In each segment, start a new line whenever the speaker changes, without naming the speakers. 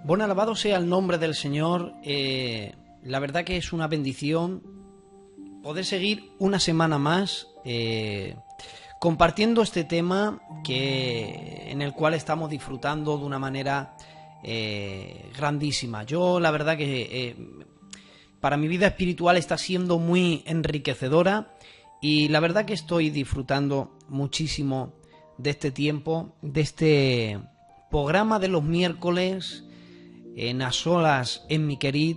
Bueno, alabado sea el nombre del Señor. La verdad que es una bendición poder seguir una semana más compartiendo este tema en el cual estamos disfrutando de una manera grandísima. Yo la verdad que para mi vida espiritual está siendo muy enriquecedora y la verdad que estoy disfrutando muchísimo de este tiempo, de este programa de los miércoles en A Solas en Mi Querid.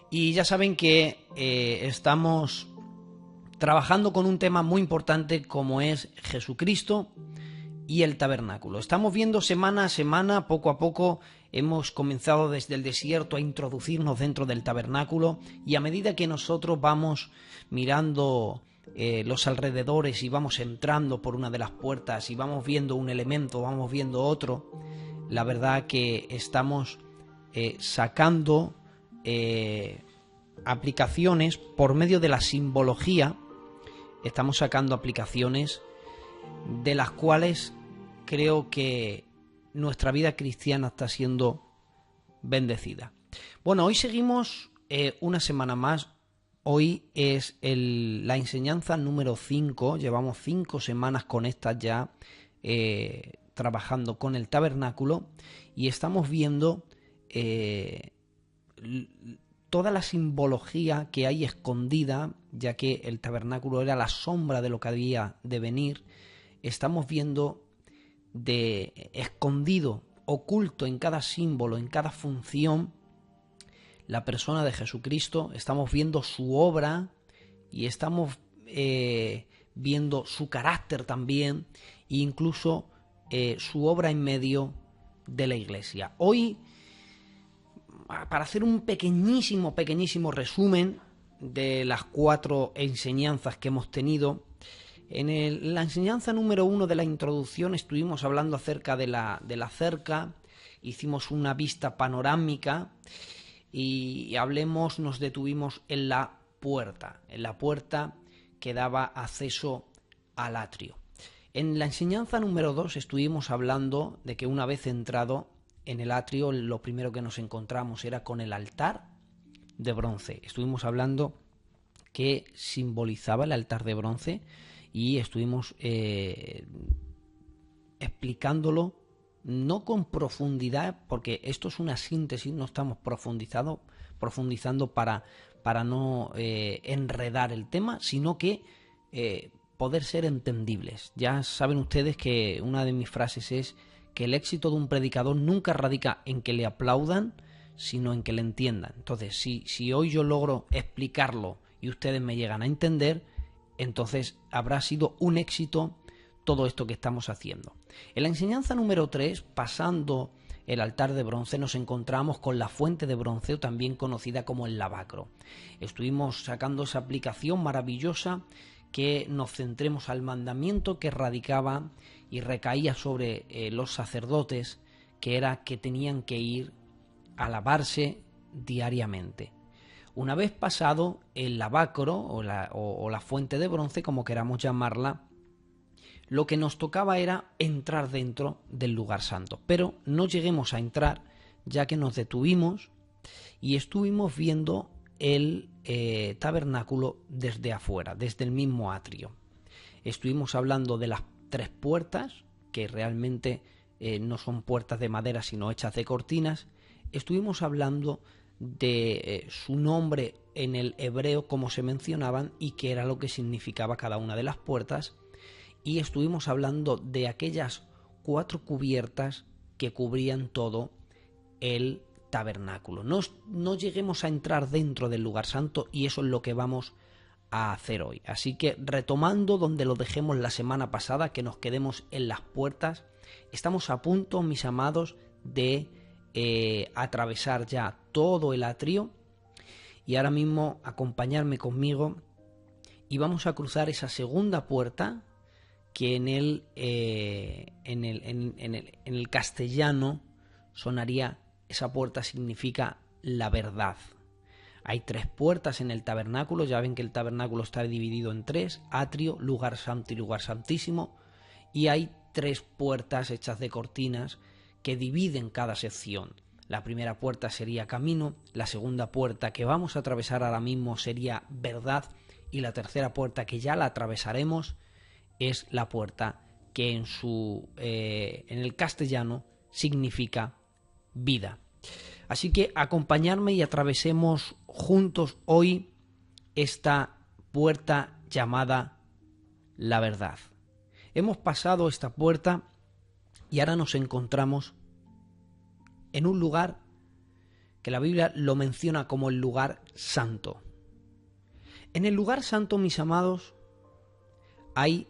Y ya saben que estamos trabajando con un tema muy importante como es Jesucristo y el tabernáculo. Estamos viendo semana a semana, poco a poco, hemos comenzado desde el desierto a introducirnos dentro del tabernáculo, y a medida que nosotros vamos mirando los alrededores y vamos entrando por una de las puertas y vamos viendo un elemento, vamos viendo otro, la verdad que estamos sacando aplicaciones por medio de la simbología. Estamos sacando aplicaciones de las cuales creo que nuestra vida cristiana está siendo bendecida. Bueno, hoy seguimos una semana más. Hoy es la enseñanza número 5. Llevamos 5 semanas con estas ya trabajando con el tabernáculo, y estamos viendo toda la simbología que hay escondida, ya que el tabernáculo era la sombra de lo que había de venir. Estamos viendo de escondido, oculto en cada símbolo, en cada función, la persona de Jesucristo. Estamos viendo su obra y estamos viendo su carácter también, e incluso su obra en medio de la iglesia. Hoy, para hacer un pequeñísimo resumen de las 4 enseñanzas que hemos tenido, en la enseñanza número 1 de la introducción estuvimos hablando acerca de la cerca, hicimos una vista panorámica y nos detuvimos en la puerta que daba acceso al atrio. En la enseñanza número 2 estuvimos hablando de que una vez entrado en el atrio, lo primero que nos encontramos era con el altar de bronce. Estuvimos hablando qué simbolizaba el altar de bronce y estuvimos explicándolo, no con profundidad, porque esto es una síntesis, no estamos profundizando para no enredar el tema, sino que poder ser entendibles. Ya saben ustedes que una de mis frases es que el éxito de un predicador nunca radica en que le aplaudan, sino en que le entiendan. Entonces, si hoy yo logro explicarlo y ustedes me llegan a entender, entonces habrá sido un éxito todo esto que estamos haciendo. En la enseñanza número 3, pasando el altar de bronce, nos encontramos con la fuente de bronce, o también conocida como el lavacro. Estuvimos sacando esa aplicación maravillosa, que nos centremos al mandamiento que radicaba y recaía sobre los sacerdotes, que era que tenían que ir a lavarse diariamente. Una vez pasado el lavacro o la fuente de bronce, como queramos llamarla, lo que nos tocaba era entrar dentro del lugar santo. Pero no lleguemos a entrar, ya que nos detuvimos y estuvimos viendo el tabernáculo desde afuera, desde el mismo atrio. Estuvimos hablando de las 3 puertas, que realmente no son puertas de madera, sino hechas de cortinas. Estuvimos hablando de su nombre en el hebreo, cómo se mencionaban y qué era lo que significaba cada una de las puertas. Y estuvimos hablando de aquellas 4 cubiertas que cubrían todo el tabernáculo. No lleguemos a entrar dentro del lugar santo, y eso es lo que vamos a hacer hoy. Así que, retomando donde lo dejemos la semana pasada, que nos quedemos en las puertas, estamos a punto, mis amados, de atravesar ya todo el atrio, y ahora mismo acompañarme conmigo y vamos a cruzar esa segunda puerta, que en el castellano sonaría, esa puerta significa la verdad. Hay 3 puertas en el tabernáculo. Ya ven que el tabernáculo está dividido en 3: atrio, lugar santo y lugar santísimo, y hay 3 puertas hechas de cortinas que dividen cada sección. La primera puerta sería camino, la segunda puerta que vamos a atravesar ahora mismo sería verdad, y la tercera puerta, que ya la atravesaremos, es la puerta que en el castellano significa vida. Así que acompañadme y atravesemos juntos hoy esta puerta llamada la verdad. Hemos pasado esta puerta y ahora nos encontramos en un lugar que la Biblia lo menciona como el lugar santo. En el lugar santo, mis amados, hay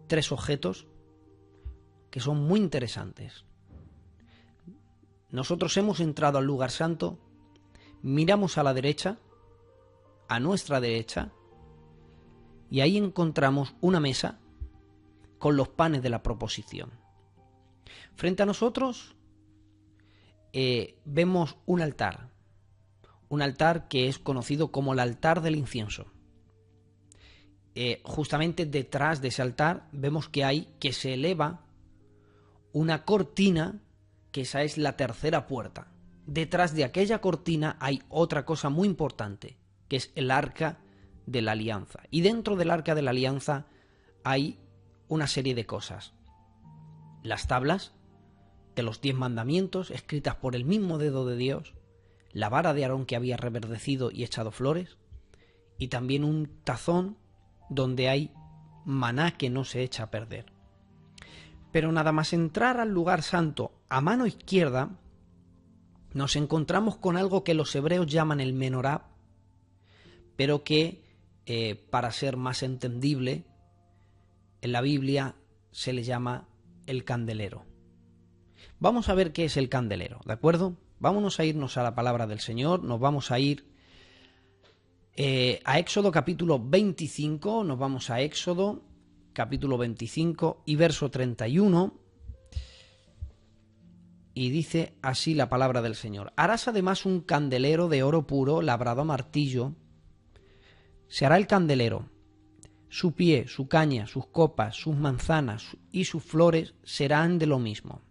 3 objetos que son muy interesantes. Nosotros hemos entrado al lugar santo, miramos a la derecha, a nuestra derecha, y ahí encontramos una mesa con los panes de la proposición. Frente a nosotros vemos un altar que es conocido como el altar del incienso. Justamente detrás de ese altar vemos que se eleva una cortina, que esa es la tercera puerta. Detrás de aquella cortina hay otra cosa muy importante, que es el arca de la alianza. Y dentro del arca de la alianza hay una serie de cosas. Las tablas de los 10 mandamientos, escritas por el mismo dedo de Dios, la vara de Aarón que había reverdecido y echado flores, y también un tazón donde hay maná que no se echa a perder. Pero nada más entrar al lugar santo, a mano izquierda, nos encontramos con algo que los hebreos llaman el menorá, pero que, para ser más entendible, en la Biblia se le llama el candelero. Vamos a ver qué es el candelero, ¿de acuerdo? Vámonos a irnos a la palabra del Señor, nos vamos a ir a Éxodo capítulo 25, nos vamos a Éxodo capítulo 25 y verso 31, y dice así la palabra del Señor. Harás además un candelero de oro puro, labrado a martillo. Se hará el candelero. Su pie, su caña, sus copas, sus manzanas y sus flores serán de lo mismo.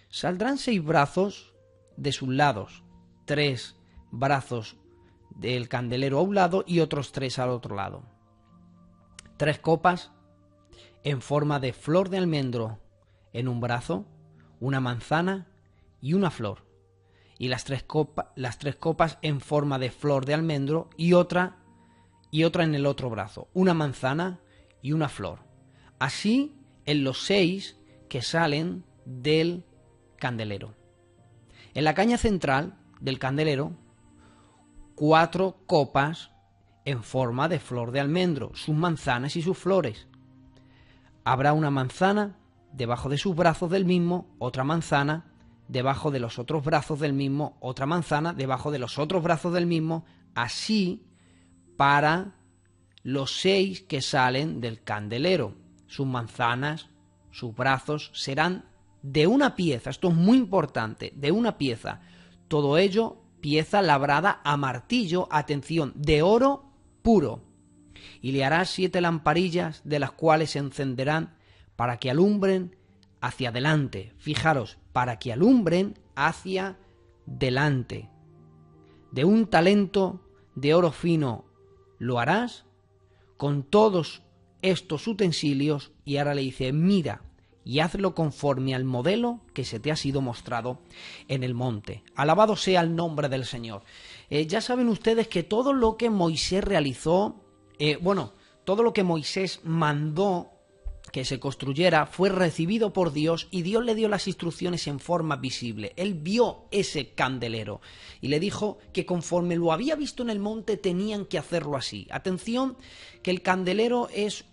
Saldrán 6 brazos de sus lados, 3 brazos del candelero a un lado y otros 3 al otro lado. 3 copas en forma de flor de almendro en un brazo, una manzana y una flor. Y las tres copas en forma de flor de almendro y otra en el otro brazo, una manzana y una flor. Así en los 6 que salen del candelero. En la caña central del candelero, 4 copas en forma de flor de almendro, sus manzanas y sus flores. Habrá una manzana debajo de sus brazos del mismo, otra manzana debajo de los otros brazos del mismo, otra manzana debajo de los otros brazos del mismo, así para los 6 que salen del candelero. Sus manzanas, sus brazos serán de una pieza, esto es muy importante, de una pieza. Todo ello pieza labrada a martillo, atención, de oro puro. Y le harás 7 lamparillas, de las cuales se encenderán para que alumbren hacia adelante. Fijaros, para que alumbren hacia delante. De un talento de oro fino lo harás con todos estos utensilios. Y ahora le dice, mira y hazlo conforme al modelo que se te ha sido mostrado en el monte. Alabado sea el nombre del Señor. Ya saben ustedes que todo lo que Moisés realizó, todo lo que Moisés mandó que se construyera fue recibido por Dios, y Dios le dio las instrucciones en forma visible. Él vio ese candelero y le dijo que conforme lo había visto en el monte tenían que hacerlo así. Atención, que el candelero es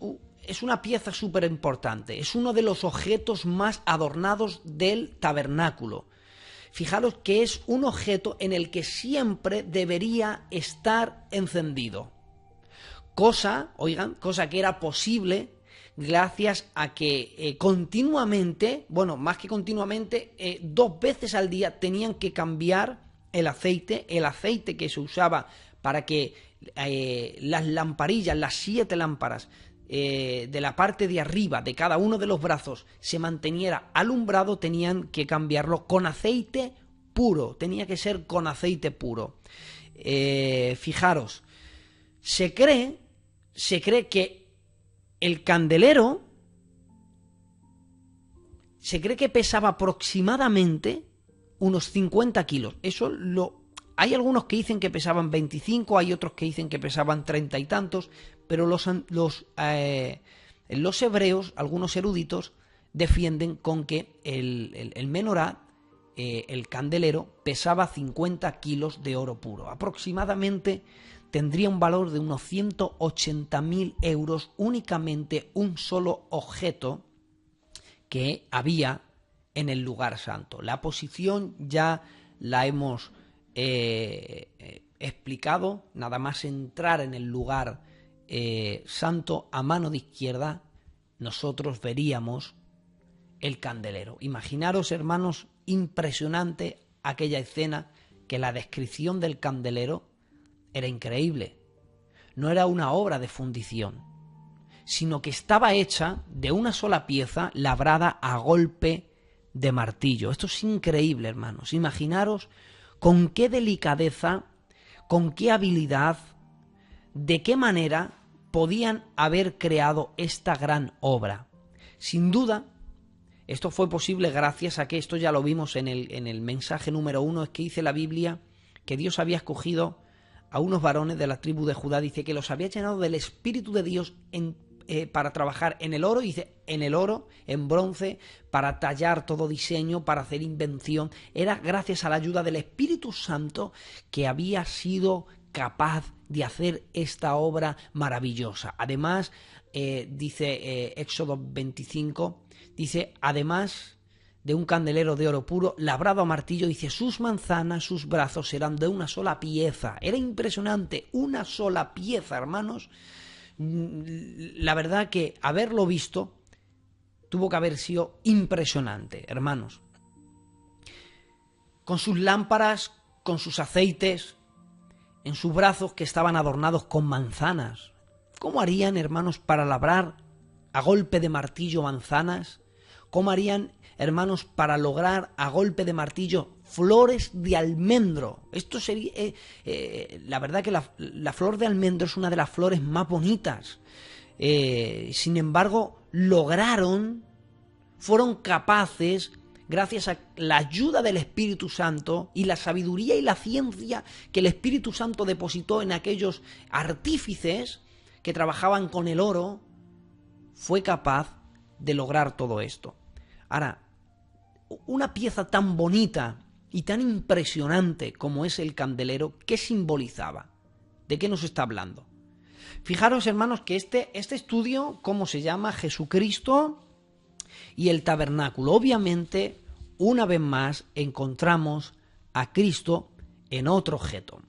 una pieza súper importante, es uno de los objetos más adornados del tabernáculo. Fijaros que es un objeto en el que siempre debería estar encendido. Cosa que era posible gracias a que continuamente, más que continuamente, 2 veces al día tenían que cambiar el aceite que se usaba para que las lamparillas, las 7 lámparas de la parte de arriba de cada uno de los brazos se manteniera alumbrado. Tenían que cambiarlo con aceite puro, tenía que ser con aceite puro. Fijaros, se cree que el candelero pesaba aproximadamente unos 50 kilos. Hay algunos que dicen que pesaban 25, hay otros que dicen que pesaban 30 y tantos, pero los hebreos, algunos eruditos, defienden con que el menorá, el candelero, pesaba 50 kilos de oro puro. Aproximadamente tendría un valor de unos 180.000 euros únicamente un solo objeto que había en el lugar santo. La posición ya la hemos explicado. Nada más entrar en el lugar santo, a mano de izquierda nosotros veríamos el candelero. Imaginaros, hermanos, impresionante aquella escena, que la descripción del candelero era increíble. No era una obra de fundición, sino que estaba hecha de una sola pieza labrada a golpe de martillo. Esto es increíble, hermanos. Imaginaros con qué delicadeza, con qué habilidad, de qué manera podían haber creado esta gran obra. Sin duda, esto fue posible gracias a que, esto ya lo vimos en el mensaje número 1, es que dice la Biblia que Dios había escogido a unos varones de la tribu de Judá, dice que los había llenado del Espíritu de Dios para trabajar en el oro, dice en el oro, en bronce, para tallar todo diseño, para hacer invención. Era gracias a la ayuda del Espíritu Santo que había sido capaz de hacer esta obra maravillosa. Además, dice Éxodo 25, dice, además de un candelero de oro puro, labrado a martillo, dice, sus manzanas, sus brazos eran de una sola pieza. Era impresionante, una sola pieza, hermanos. La verdad que haberlo visto tuvo que haber sido impresionante, hermanos. Con sus lámparas, con sus aceites, en sus brazos que estaban adornados con manzanas. ¿Cómo harían, hermanos, para labrar a golpe de martillo manzanas? ¿Cómo harían, hermanos, para lograr a golpe de martillo flores de almendro? Esto sería, la verdad que la flor de almendro es una de las flores más bonitas. Sin embargo, fueron capaces, gracias a la ayuda del Espíritu Santo y la sabiduría y la ciencia que el Espíritu Santo depositó en aquellos artífices que trabajaban con el oro, fue capaz de lograr todo esto. Ahora, una pieza tan bonita y tan impresionante como es el candelero, ¿qué simbolizaba? ¿De qué nos está hablando? Fijaros, hermanos, que este estudio, ¿cómo se llama? Jesucristo y el tabernáculo. Obviamente, una vez más, encontramos a Cristo en otro objeto.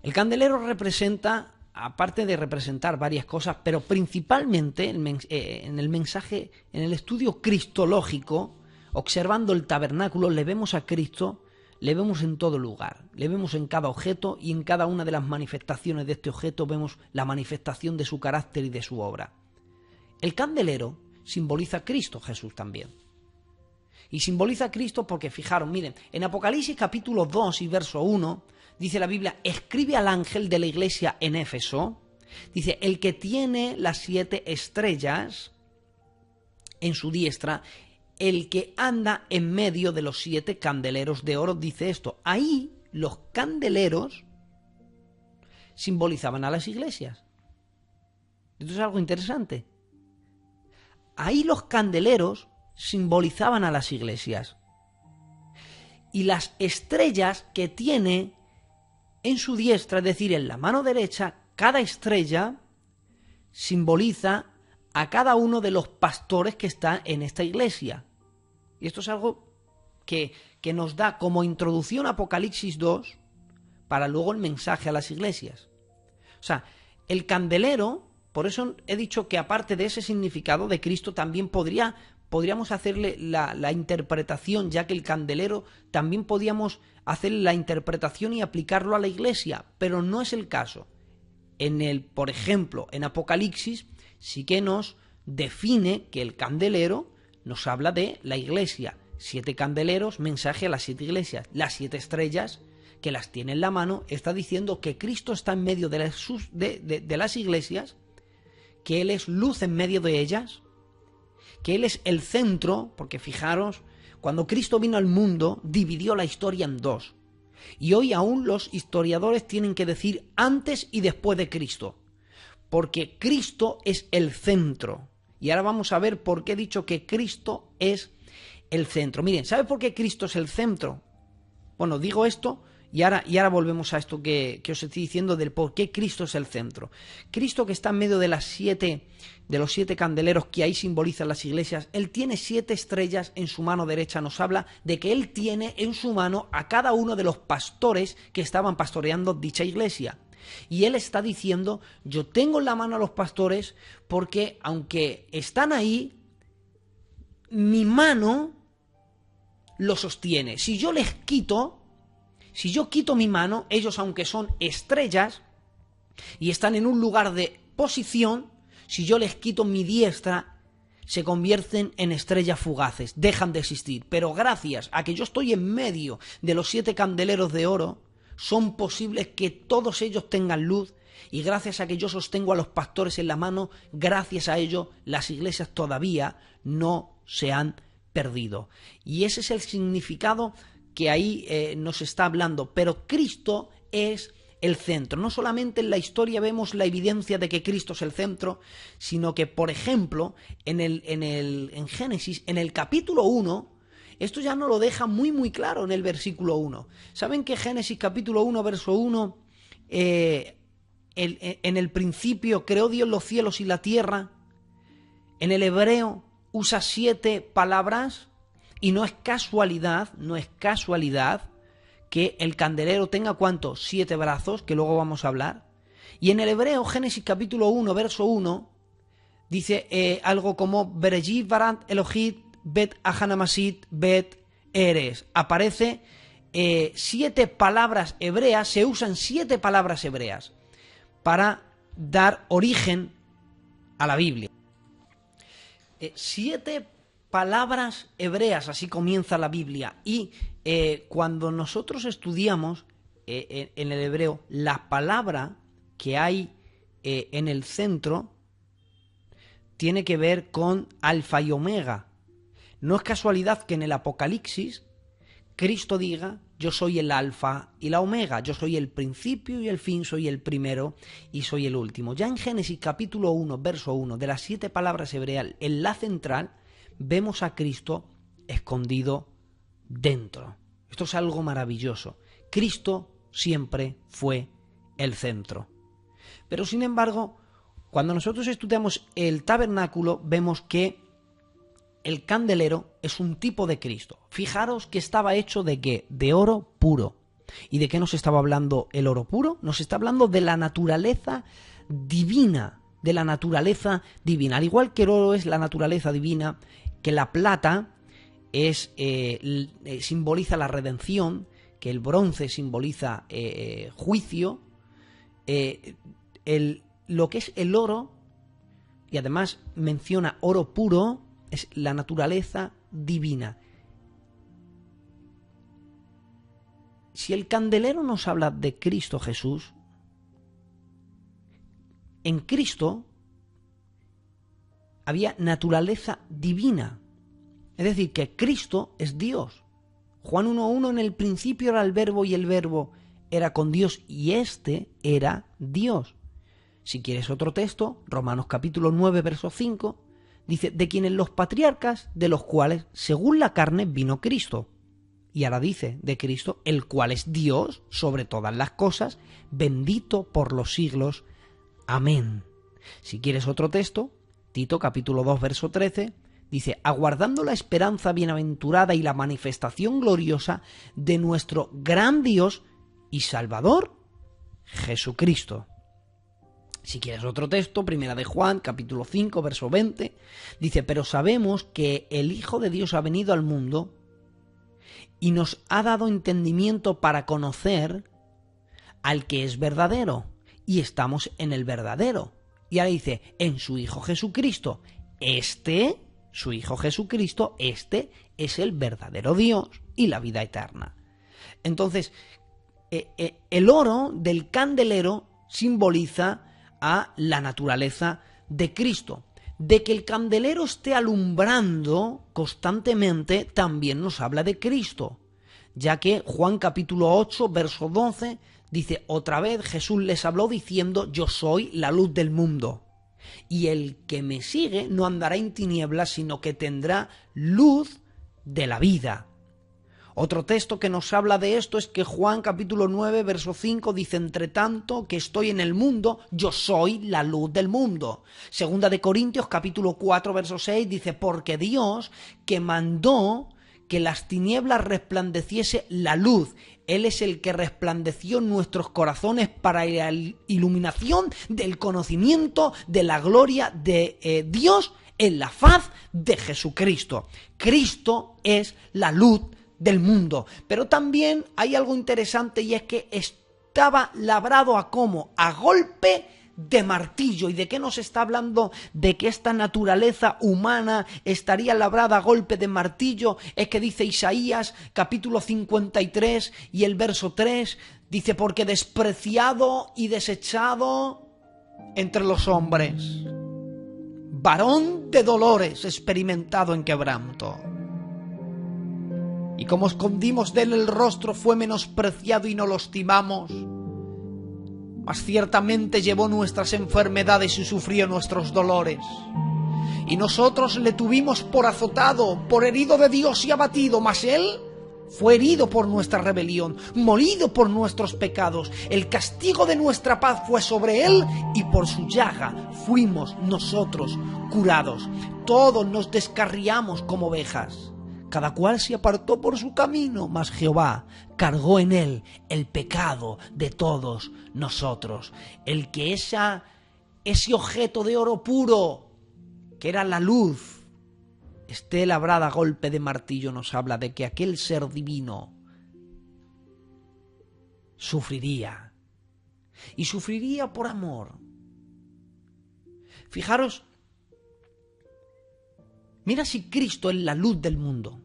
El candelero representa, aparte de representar varias cosas, pero principalmente en el mensaje, en el estudio cristológico, observando el tabernáculo, le vemos a Cristo, le vemos en todo lugar, le vemos en cada objeto, y en cada una de las manifestaciones de este objeto vemos la manifestación de su carácter y de su obra. El candelero simboliza a Cristo Jesús también. Y simboliza a Cristo porque, fijaros, miren, en Apocalipsis capítulo 2 y verso 1, dice la Biblia, escribe al ángel de la iglesia en Éfeso, dice, el que tiene las 7 estrellas en su diestra, el que anda en medio de los 7 candeleros de oro, dice esto. Ahí los candeleros simbolizaban a las iglesias. Esto es algo interesante. Ahí los candeleros simbolizaban a las iglesias. Y las estrellas que tiene en su diestra, es decir, en la mano derecha, cada estrella simboliza a cada uno de los pastores que están en esta iglesia. Y esto es algo que nos da como introducción a Apocalipsis 2 para luego el mensaje a las iglesias. O sea, el candelero, por eso he dicho que aparte de ese significado de Cristo, también podríamos hacerle la interpretación, ya que el candelero también podíamos hacerle la interpretación y aplicarlo a la iglesia, pero no es el caso. Por ejemplo, en Apocalipsis sí que nos define que el candelero nos habla de la iglesia. 7 candeleros, mensaje a las 7 iglesias. Las 7 estrellas, que las tiene en la mano, está diciendo que Cristo está en medio de las iglesias, que Él es luz en medio de ellas, que Él es el centro, porque fijaros, cuando Cristo vino al mundo, dividió la historia en dos. Y hoy aún los historiadores tienen que decir antes y después de Cristo, porque Cristo es el centro. Y ahora vamos a ver por qué he dicho que Cristo es el centro. Miren, ¿sabe por qué Cristo es el centro? Bueno, digo esto y ahora volvemos a esto que os estoy diciendo del por qué Cristo es el centro. Cristo, que está en medio de los 7 candeleros que ahí simbolizan las iglesias, Él tiene 7 estrellas en su mano derecha. Nos habla de que Él tiene en su mano a cada uno de los pastores que estaban pastoreando dicha iglesia. Y Él está diciendo, yo tengo en la mano a los pastores porque aunque están ahí, mi mano lo sostiene. Si yo quito mi mano, ellos, aunque son estrellas y están en un lugar de posición, si yo les quito mi diestra, se convierten en estrellas fugaces, dejan de existir. Pero gracias a que yo estoy en medio de los 7 candeleros de oro, son posibles que todos ellos tengan luz, y gracias a que yo sostengo a los pastores en la mano, gracias a ello las iglesias todavía no se han perdido. Y ese es el significado que ahí nos está hablando. Pero Cristo es el centro. No solamente en la historia vemos la evidencia de que Cristo es el centro, sino que, por ejemplo, en Génesis, en el capítulo 1, esto ya nos lo deja muy claro en el versículo 1. ¿Saben que Génesis capítulo 1, verso 1, en el principio creó Dios los cielos y la tierra? En el hebreo usa 7 palabras y no es casualidad que el candelero tenga ¿cuántos? 7 brazos, que luego vamos a hablar. Y en el hebreo, Génesis capítulo 1, verso 1, dice algo como Berejit barant Elohit Bet Ahanamasit Bet Eres. Aparece 7 palabras hebreas, se usan 7 palabras hebreas para dar origen a la Biblia. 7 palabras hebreas, así comienza la Biblia. Y cuando nosotros estudiamos en el hebreo, la palabra que hay en el centro tiene que ver con alfa y omega. No es casualidad que en el Apocalipsis Cristo diga, yo soy el alfa y la omega, yo soy el principio y el fin, soy el primero y soy el último. Ya en Génesis capítulo 1, verso 1, de las 7 palabras hebreas, en la central, vemos a Cristo escondido dentro. Esto es algo maravilloso. Cristo siempre fue el centro. Pero sin embargo, cuando nosotros estudiamos el tabernáculo, vemos que el candelero es un tipo de Cristo. Fijaros que estaba hecho ¿de qué? De oro puro. ¿Y de qué nos estaba hablando el oro puro? Nos está hablando de la naturaleza divina, Al igual que el oro es la naturaleza divina, que la plata simboliza la redención, que el bronce simboliza juicio, lo que es el oro, y además menciona oro puro, es la naturaleza divina. Si el candelero nos habla de Cristo Jesús, en Cristo había naturaleza divina. Es decir, que Cristo es Dios. Juan 1.1, en el principio era el verbo y el verbo era con Dios y este era Dios. Si quieres otro texto, Romanos capítulo 9, verso 5, dice, de quienes los patriarcas, de los cuales, según la carne, vino Cristo. Y ahora dice, de Cristo, el cual es Dios sobre todas las cosas, bendito por los siglos. Amén. Si quieres otro texto, Tito capítulo 2, verso 13, dice, aguardando la esperanza bienaventurada y la manifestación gloriosa de nuestro gran Dios y Salvador, Jesucristo. Si quieres otro texto, Primera de Juan, capítulo 5, verso 20, dice, pero sabemos que el Hijo de Dios ha venido al mundo y nos ha dado entendimiento para conocer al que es verdadero, y estamos en el verdadero. Y ahora dice, en su Hijo Jesucristo. Este su Hijo Jesucristo, este es el verdadero Dios y la vida eterna. Entonces, el oro del candelero simboliza a la naturaleza de Cristo. De que el candelero esté alumbrando constantemente también nos habla de Cristo, ya que Juan capítulo 8, verso 12, dice: otra vez Jesús les habló diciendo: yo soy la luz del mundo, y el que me sigue no andará en tinieblas, sino que tendrá luz de la vida. Otro texto que nos habla de esto es que Juan capítulo 9, verso 5 dice: entre tanto que estoy en el mundo, yo soy la luz del mundo. Segunda de Corintios capítulo 4, verso 6 dice: porque Dios, que mandó que las tinieblas resplandeciese la luz, Él es el que resplandeció en nuestros corazones para la iluminación del conocimiento de la gloria de Dios en la faz de Jesucristo. Cristo es la luz del mundo. Pero también hay algo interesante, y es que estaba labrado a ¿cómo? A golpe de martillo. ¿Y de qué nos está hablando? De que esta naturaleza humana estaría labrada a golpe de martillo. Es que dice Isaías capítulo 53 y el verso 3, dice: porque despreciado y desechado entre los hombres, varón de dolores, experimentado en quebranto. Y como escondimos de él el rostro, fue menospreciado y no lo estimamos. Mas ciertamente llevó nuestras enfermedades y sufrió nuestros dolores. Y nosotros le tuvimos por azotado, por herido de Dios y abatido. Mas él fue herido por nuestra rebelión, molido por nuestros pecados. El castigo de nuestra paz fue sobre él, y por su llaga fuimos nosotros curados. Todos nos descarriamos como ovejas, cada cual se apartó por su camino, mas Jehová cargó en él el pecado de todos nosotros. El que ese objeto de oro puro, que era la luz, esté labrada a golpe de martillo, nos habla de que aquel ser divino sufriría. Y sufriría por amor. Fijaros, mira si Cristo es la luz del mundo.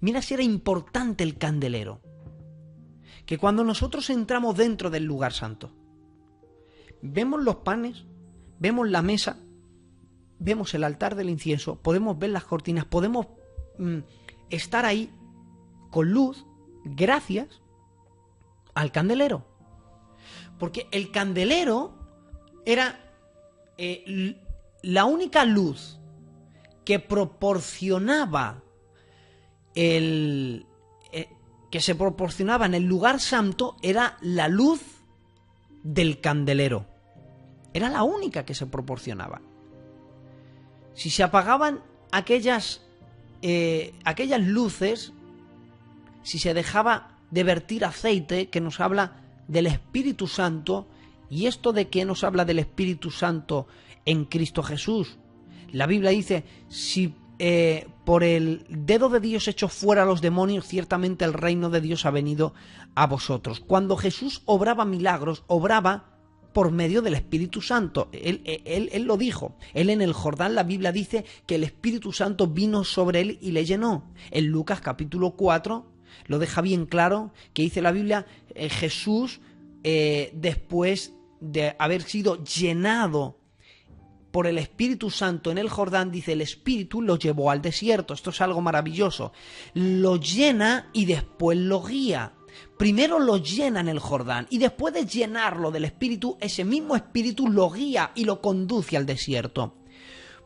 Mira si era importante el candelero. Que cuando nosotros entramos dentro del lugar santo, vemos los panes, vemos la mesa, vemos el altar del incienso, podemos ver las cortinas, podemos estar ahí con luz gracias al candelero. Porque el candelero era la única luz que proporcionaba que se proporcionaba en el lugar santo, era la luz del candelero. Era la única que se proporcionaba. Si se apagaban aquellas luces, si se dejaba de vertir aceite, que nos habla del Espíritu Santo, y esto de que nos habla del Espíritu Santo en Cristo Jesús. La Biblia dice: si por el dedo de Dios echó fuera a los demonios, ciertamente el reino de Dios ha venido a vosotros. Cuando Jesús obraba milagros, obraba por medio del Espíritu Santo. Él lo dijo. Él en el Jordán, la Biblia dice que el Espíritu Santo vino sobre él y le llenó. En Lucas capítulo 4 lo deja bien claro, que dice la Biblia, Jesús, después de haber sido llenado por el Espíritu Santo en el Jordán, dice, el Espíritu lo llevó al desierto. Esto es algo maravilloso. Lo llena y después lo guía. Primero lo llena en el Jordán y después de llenarlo del Espíritu, ese mismo Espíritu lo guía y lo conduce al desierto.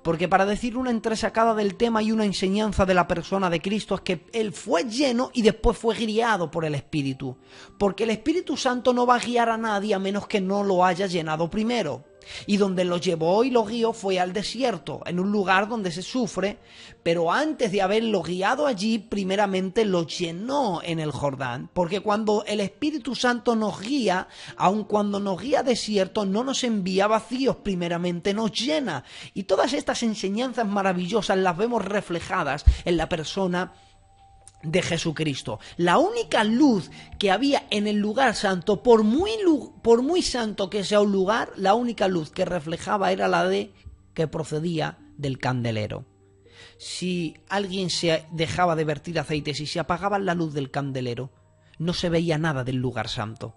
Porque para decir una entresacada del tema y una enseñanza de la persona de Cristo es que Él fue lleno y después fue guiado por el Espíritu. Porque el Espíritu Santo no va a guiar a nadie a menos que no lo haya llenado primero. Y donde lo llevó y lo guió fue al desierto, en un lugar donde se sufre, pero antes de haberlo guiado allí, primeramente lo llenó en el Jordán, porque cuando el Espíritu Santo nos guía, aun cuando nos guía a desierto, no nos envía vacíos, primeramente nos llena. Y todas estas enseñanzas maravillosas las vemos reflejadas en la persona de Jesucristo. La única luz que había en el lugar santo, por muy santo que sea un lugar, la única luz que reflejaba era la que procedía del candelero. Si alguien se dejaba de vertir aceite, si se apagaba la luz del candelero, no se veía nada del lugar santo,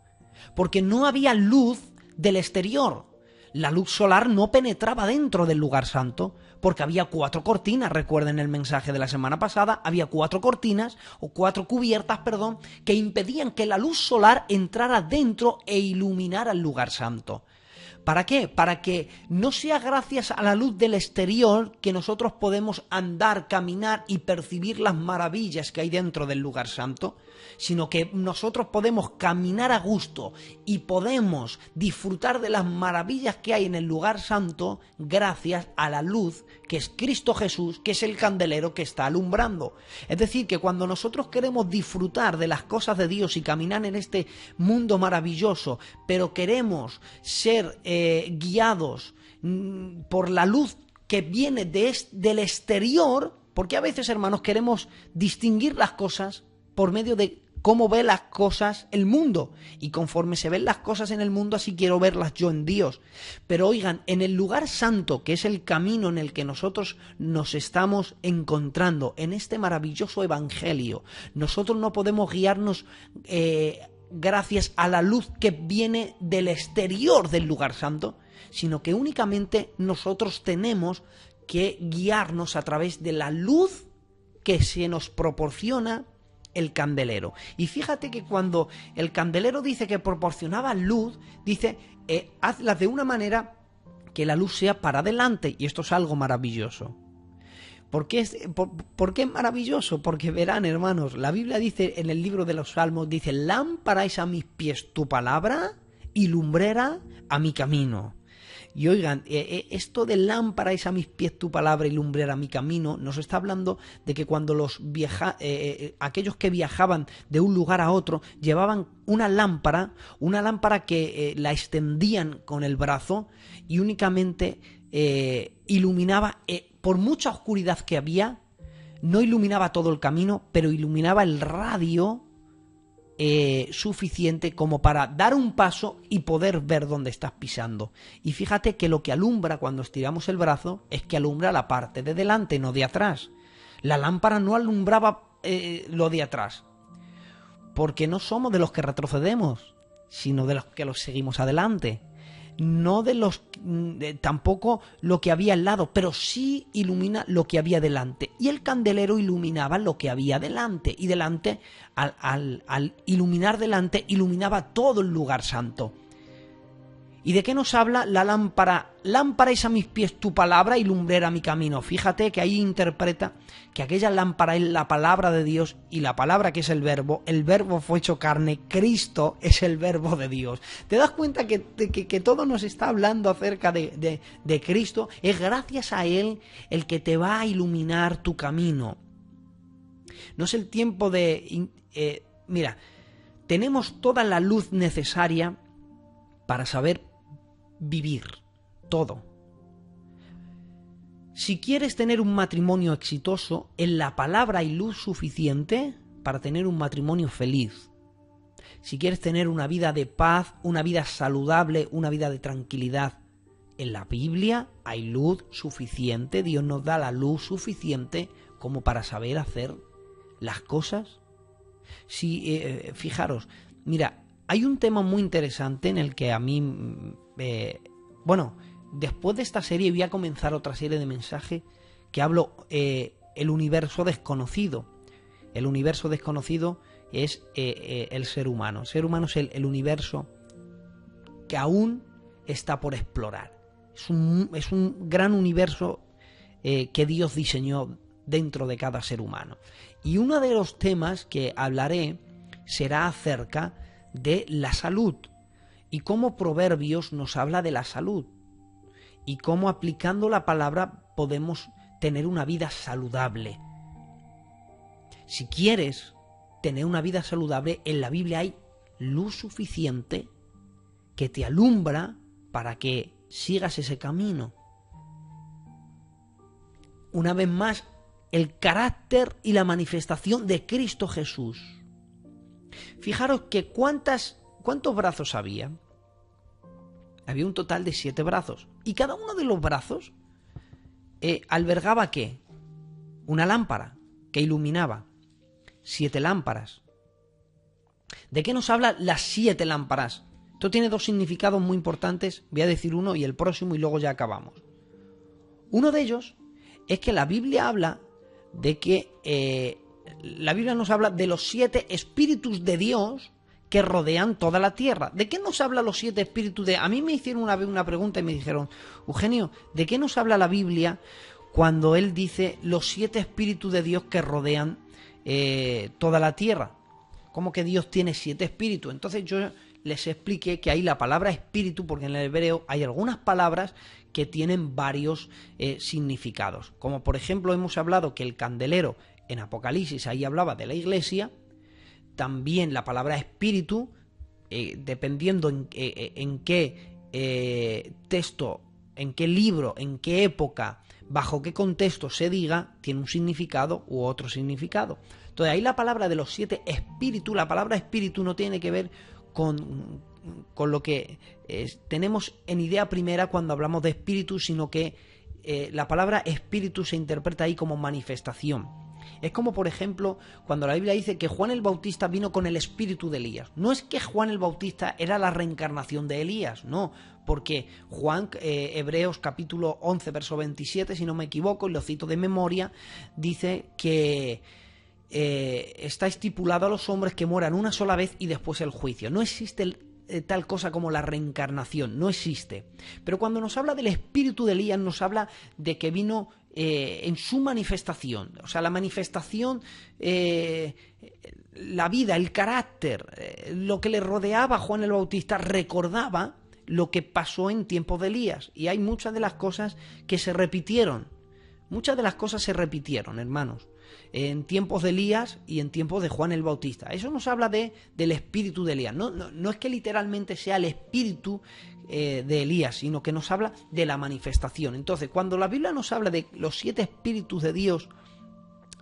porque no había luz del exterior. La luz solar no penetraba dentro del lugar santo, porque había 4 cortinas, recuerden el mensaje de la semana pasada, había 4 cortinas, o 4 cubiertas, perdón, que impedían que la luz solar entrara dentro e iluminara el lugar santo. ¿Para qué? Para que no sea gracias a la luz del exterior que nosotros podemos andar, caminar y percibir las maravillas que hay dentro del lugar santo, sino que nosotros podemos caminar a gusto y podemos disfrutar de las maravillas que hay en el lugar santo gracias a la luz que es Cristo Jesús, que es el candelero que está alumbrando. Es decir, que cuando nosotros queremos disfrutar de las cosas de Dios y caminar en este mundo maravilloso, pero queremos ser guiados por la luz que viene del exterior, porque a veces, hermanos, queremos distinguir las cosas por medio de cómo ve las cosas el mundo, y conforme se ven las cosas en el mundo, así quiero verlas yo en Dios. Pero oigan, en el lugar santo, que es el camino en el que nosotros nos estamos encontrando, en este maravilloso evangelio, nosotros no podemos guiarnos gracias a la luz que viene del exterior del lugar santo, sino que únicamente nosotros tenemos que guiarnos a través de la luz que se nos proporciona el candelero. Y fíjate que cuando el candelero dice que proporcionaba luz, dice, hazla de una manera que la luz sea para adelante, y esto es algo maravilloso. ¿Por qué es maravilloso? Porque verán, hermanos, la Biblia dice en el libro de los Salmos, dice, lámpara es a mis pies tu palabra y lumbrera a mi camino. Y oigan, esto de lámpara es a mis pies tu palabra y lumbrera a mi camino, nos está hablando de que cuando aquellos que viajaban de un lugar a otro llevaban una lámpara que la extendían con el brazo y únicamente iluminaba, por mucha oscuridad que había, no iluminaba todo el camino, pero iluminaba el radio suficiente como para dar un paso y poder ver dónde estás pisando. Y fíjate que lo que alumbra cuando estiramos el brazo es que alumbra la parte de delante, no de atrás. La lámpara no alumbraba lo de atrás, porque no somos de los que retrocedemos, sino de los que los seguimos adelante. No de los tampoco lo que había al lado, pero sí ilumina lo que había delante. Y el candelero iluminaba lo que había delante. Y delante, al iluminar delante, iluminaba todo el lugar santo. ¿Y de qué nos habla la lámpara? Lámpara es a mis pies tu palabra y lumbrera mi camino. Fíjate que ahí interpreta que aquella lámpara es la palabra de Dios, y la palabra, que es el verbo fue hecho carne, Cristo es el verbo de Dios. ¿Te das cuenta que todo nos está hablando acerca de Cristo? Es gracias a Él el que te va a iluminar tu camino. No es el tiempo de... mira, tenemos toda la luz necesaria para saber vivir todo. Si quieres tener un matrimonio exitoso, en la palabra hay luz suficiente para tener un matrimonio feliz. Si quieres tener una vida de paz, una vida saludable, una vida de tranquilidad, en la Biblia hay luz suficiente. Dios nos da la luz suficiente como para saber hacer las cosas. Si, fijaros, mira, hay un tema muy interesante en el que a mí, después de esta serie voy a comenzar otra serie de mensajes que hablo el universo desconocido. El universo desconocido es el ser humano. El ser humano es el universo que aún está por explorar. Es un gran universo que Dios diseñó dentro de cada ser humano. Y uno de los temas que hablaré será acerca de la salud, y cómo Proverbios nos habla de la salud, y cómo aplicando la palabra podemos tener una vida saludable. Si quieres tener una vida saludable, en la Biblia hay luz suficiente que te alumbra para que sigas ese camino. Una vez más, el carácter y la manifestación de Cristo Jesús. Fijaros que ¿cuántos brazos había? Había un total de 7 brazos. Y cada uno de los brazos albergaba ¿qué? una lámpara que iluminaba, 7 lámparas. ¿De qué nos habla las 7 lámparas? Esto tiene 2 significados muy importantes, voy a decir uno y el próximo y luego ya acabamos. Uno de ellos es que la Biblia habla de que la Biblia nos habla de los 7 espíritus de Dios que rodean toda la tierra. ¿De qué nos habla los 7 espíritus de...? A mí me hicieron una vez una pregunta y me dijeron, Eugenio, ¿de qué nos habla la Biblia cuando él dice los 7 espíritus de Dios que rodean toda la tierra? ¿Cómo que Dios tiene 7 espíritus? Entonces yo les expliqué que hay la palabra espíritu, porque en el hebreo hay algunas palabras que tienen varios significados. Como por ejemplo hemos hablado que el candelero en Apocalipsis ahí hablaba de la iglesia. También la palabra espíritu, dependiendo en qué texto, en qué libro, en qué época, bajo qué contexto se diga, tiene un significado u otro significado. Entonces ahí la palabra de los 7 espíritus, la palabra espíritu no tiene que ver con lo que tenemos en idea primera cuando hablamos de espíritu, sino que la palabra espíritu se interpreta ahí como manifestación. Es como, por ejemplo, cuando la Biblia dice que Juan el Bautista vino con el espíritu de Elías. No es que Juan el Bautista era la reencarnación de Elías, no, porque Juan, Hebreos capítulo 11, verso 27, si no me equivoco, y lo cito de memoria, dice que está estipulado a los hombres que mueran una sola vez y después el juicio. No existe tal cosa como la reencarnación, no existe. Pero cuando nos habla del espíritu de Elías, nos habla de que vino en su manifestación, o sea, la manifestación, la vida, el carácter, lo que le rodeaba a Juan el Bautista recordaba lo que pasó en tiempos de Elías, y hay muchas de las cosas que se repitieron, hermanos, en tiempos de Elías y en tiempos de Juan el Bautista. Eso nos habla del espíritu de Elías. No es que literalmente sea el espíritu de Elías, sino que nos habla de la manifestación. Entonces, cuando la Biblia nos habla de los 7 espíritus de Dios,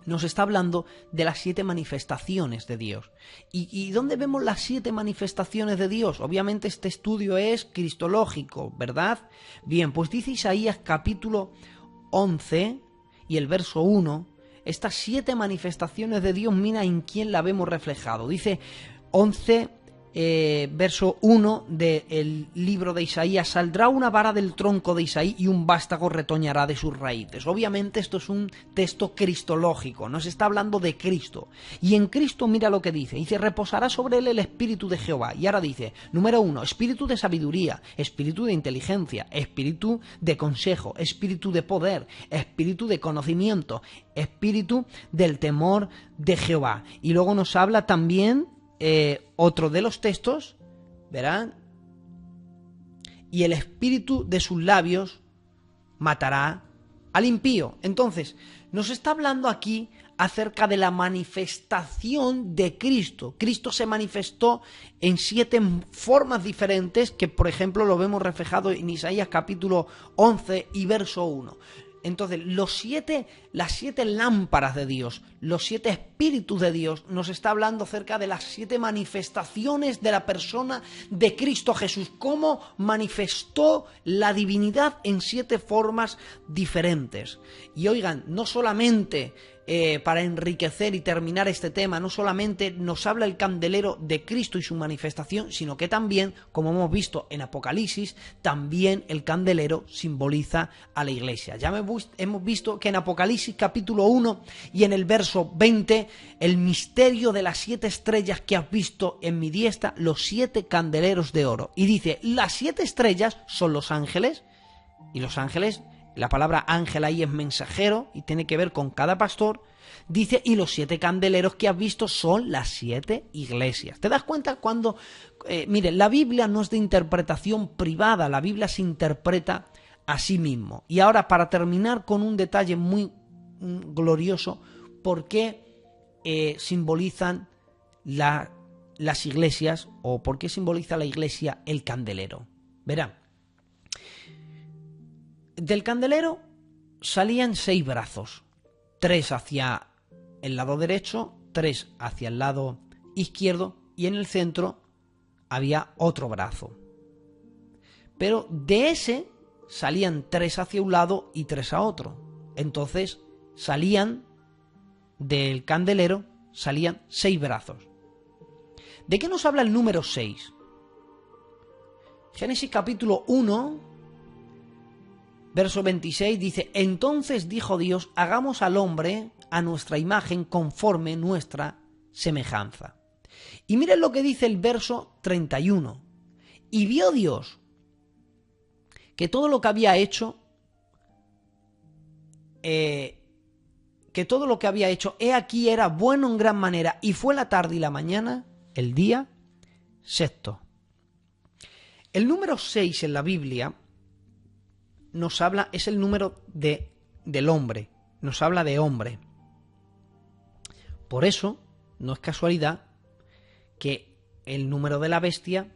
nos está hablando de las 7 manifestaciones de Dios. ¿Y dónde vemos las 7 manifestaciones de Dios? Obviamente este estudio es cristológico, ¿verdad? Bien, pues dice Isaías capítulo 11 y el verso 1, estas 7 manifestaciones de Dios, mira en quién la vemos reflejado. Dice 11, verso 1 del libro de Isaías: saldrá una vara del tronco de Isaí y un vástago retoñará de sus raíces. Obviamente esto es un texto cristológico, nos está hablando de Cristo. Y en Cristo mira lo que dice, reposará sobre él el espíritu de Jehová. Y ahora dice, número 1, espíritu de sabiduría, espíritu de inteligencia, espíritu de consejo, espíritu de poder, espíritu de conocimiento, espíritu del temor de Jehová. Y luego nos habla también otro de los textos, verán, y el espíritu de sus labios matará al impío. Entonces, nos está hablando aquí acerca de la manifestación de Cristo. Cristo se manifestó en 7 formas diferentes, que por ejemplo lo vemos reflejado en Isaías capítulo 11 y verso 1. Entonces, las 7 lámparas de Dios, los 7 espíritus de Dios, nos está hablando acerca de las 7 manifestaciones de la persona de Cristo Jesús, cómo manifestó la divinidad en 7 formas diferentes. Y oigan, no solamente para enriquecer y terminar este tema, no solamente nos habla el candelero de Cristo y su manifestación, sino que también, como hemos visto en Apocalipsis, también el candelero simboliza a la iglesia. Ya hemos visto que en Apocalipsis capítulo 1 y en el verso 20, el misterio de las 7 estrellas que has visto en mi diestra, los 7 candeleros de oro. Y dice, las 7 estrellas son los ángeles, y los ángeles, la palabra ángel ahí es mensajero y tiene que ver con cada pastor. Dice, y los 7 candeleros que has visto son las 7 iglesias. ¿Te das cuenta cuando, mire, la Biblia no es de interpretación privada, la Biblia se interpreta a sí mismo? Y ahora, para terminar con un detalle muy glorioso, ¿por qué simbolizan las iglesias, o por qué simboliza la iglesia el candelero? Verán, del candelero salían 6 brazos, 3 hacia el lado derecho, 3 hacia el lado izquierdo, y en el centro había otro brazo. Pero de ese salían 3 hacia un lado y 3 a otro. Entonces salían del candelero salían 6 brazos. ¿De qué nos habla el número 6? Génesis capítulo 1, verso 26 dice: entonces dijo Dios, hagamos al hombre a nuestra imagen conforme nuestra semejanza. Y miren lo que dice el verso 31. Y vio Dios que todo lo que había hecho, he aquí era bueno en gran manera, y fue la tarde y la mañana, el día sexto. El número 6 en la Biblia nos habla, es el número del hombre, nos habla de hombre. Por eso, no es casualidad que el número de la bestia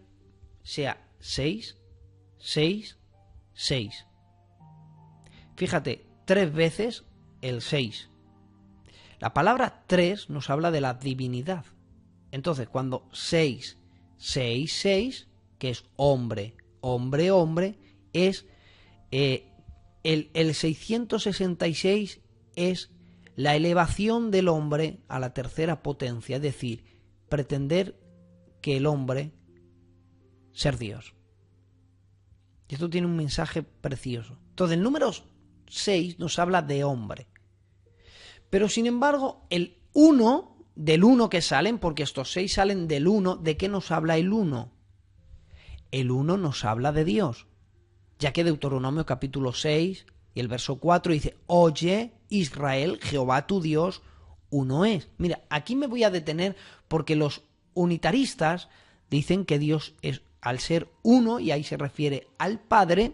sea 6, 6, 6. Fíjate, 3 veces el 6. La palabra 3 nos habla de la divinidad. Entonces, cuando 6, 6, 6, que es hombre, hombre, hombre, es el 666 es la elevación del hombre a la tercera potencia, es decir, pretender que el hombre ser Dios. Y esto tiene un mensaje precioso. Entonces, el número 6 nos habla de hombre. Pero sin embargo, el 1, del 1 que salen, porque estos 6 salen del 1, ¿de qué nos habla el 1? El 1 nos habla de Dios, ya que Deuteronomio capítulo 6 y el verso 4 dice: oye Israel, Jehová tu Dios, uno es. Mira, aquí me voy a detener porque los unitaristas dicen que Dios es, al ser uno, y ahí se refiere al Padre,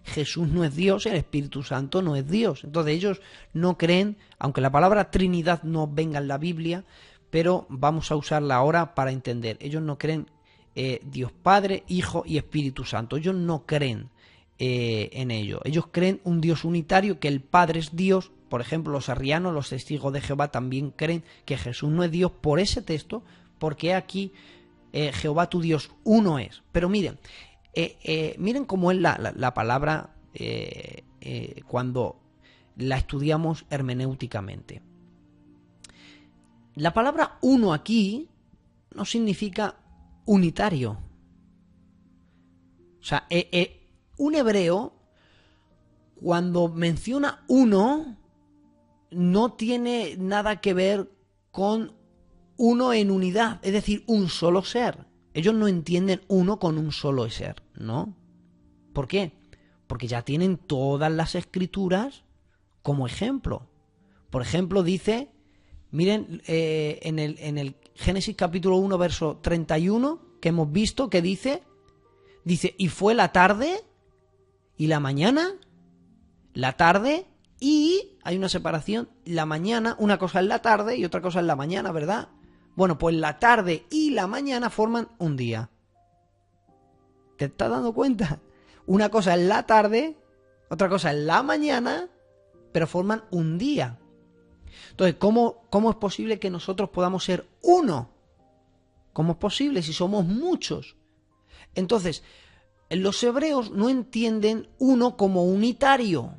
Jesús no es Dios, el Espíritu Santo no es Dios. Entonces ellos no creen, aunque la palabra Trinidad no venga en la Biblia, pero vamos a usarla ahora para entender. Ellos no creen Dios Padre, Hijo y Espíritu Santo. Ellos no creen en ello. Ellos creen un Dios unitario, que el Padre es Dios. Por ejemplo, los arrianos, los testigos de Jehová, también creen que Jesús no es Dios por ese texto, porque aquí Jehová tu Dios uno es. Pero miren, miren cómo es la palabra cuando la estudiamos hermenéuticamente. La palabra uno aquí no significa unitario. O sea, un hebreo, cuando menciona uno, no tiene nada que ver con uno en unidad, es decir, un solo ser. Ellos no entienden uno con un solo ser, ¿no? ¿Por qué? Porque ya tienen todas las escrituras como ejemplo. Por ejemplo, dice, miren, en el Génesis capítulo 1, verso 31, que hemos visto, que dice, y fue la tarde y la mañana, la tarde y, hay una separación, la mañana, una cosa es la tarde y otra cosa es la mañana, ¿verdad? Bueno, pues la tarde y la mañana forman un día. ¿Te estás dando cuenta? Una cosa es la tarde, otra cosa es la mañana, pero forman un día. Entonces, ¿cómo es posible que nosotros podamos ser uno? ¿Cómo es posible si somos muchos? Entonces, los hebreos no entienden uno como unitario.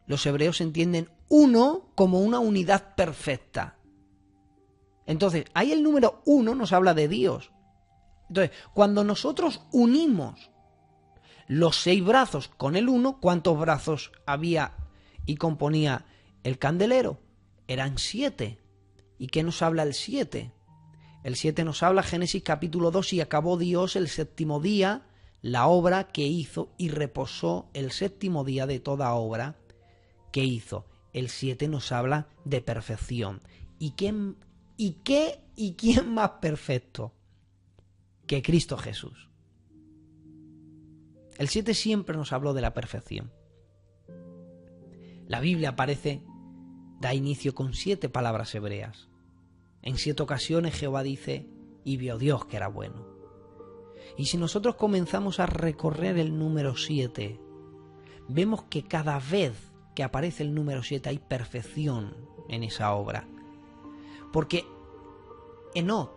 Los hebreos entienden uno como una unidad perfecta. Entonces, ahí el número 1 nos habla de Dios. Entonces, cuando nosotros unimos los 6 brazos con el 1, ¿cuántos brazos había y componía el candelero? Eran 7. ¿Y qué nos habla el 7? El 7 nos habla Génesis capítulo 2, y acabó Dios el séptimo día la obra que hizo, y reposó el séptimo día de toda obra que hizo. El 7 nos habla de perfección. ¿Y quién más perfecto que Cristo Jesús? El 7 siempre nos habló de la perfección. La Biblia da inicio con 7 palabras hebreas. En 7 ocasiones Jehová dice, y vio Dios que era bueno. Y si nosotros comenzamos a recorrer el número 7, vemos que cada vez que aparece el número 7 hay perfección en esa obra. Porque Enoc,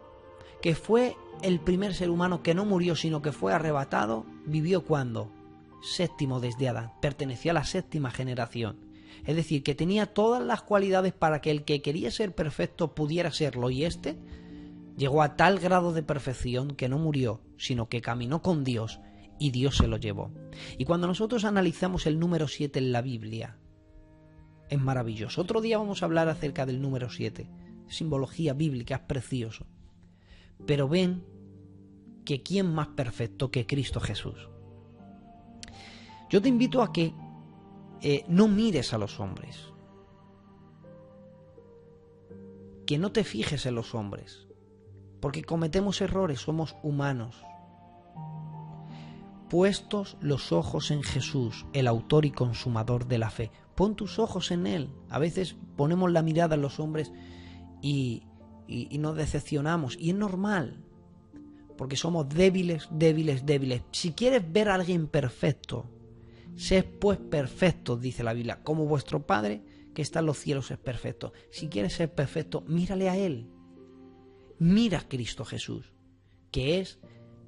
que fue el primer ser humano que no murió sino que fue arrebatado, vivió ¿cuándo? Séptimo desde Adán, pertenecía a la 7ª generación. Es decir, que tenía todas las cualidades para que el que quería ser perfecto pudiera serlo, y este llegó a tal grado de perfección que no murió, sino que caminó con Dios y Dios se lo llevó. Y cuando nosotros analizamos el número 7 en la Biblia, es maravilloso. Otro día vamos a hablar acerca del número 7. Simbología bíblica, es precioso. Pero ven que quién más perfecto que Cristo Jesús. Yo te invito a que no mires a los hombres, que no te fijes en los hombres, porque cometemos errores, somos humanos. Puestos los ojos en Jesús, el autor y consumador de la fe. Pon tus ojos en Él. A veces ponemos la mirada en los hombres y nos decepcionamos, y es normal, porque somos débiles. Si quieres ver a alguien perfecto, sed pues perfectos, dice la Biblia, como vuestro Padre que está en los cielos es perfecto. Si quieres ser perfecto, mírale a Él. Mira a Cristo Jesús, que es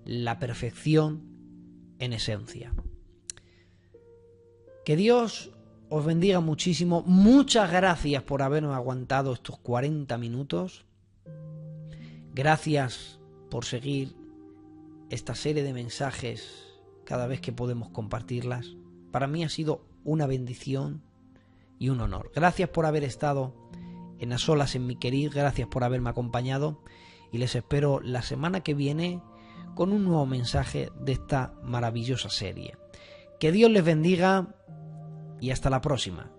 la perfección en esencia. Que Dios os bendiga muchísimo. Muchas gracias por habernos aguantado estos 40 minutos. Gracias por seguir esta serie de mensajes cada vez que podemos compartirlas. Para mí ha sido una bendición y un honor. Gracias por haber estado en las olas en mi querir, gracias por haberme acompañado, y les espero la semana que viene con un nuevo mensaje de esta maravillosa serie. Que Dios les bendiga y hasta la próxima.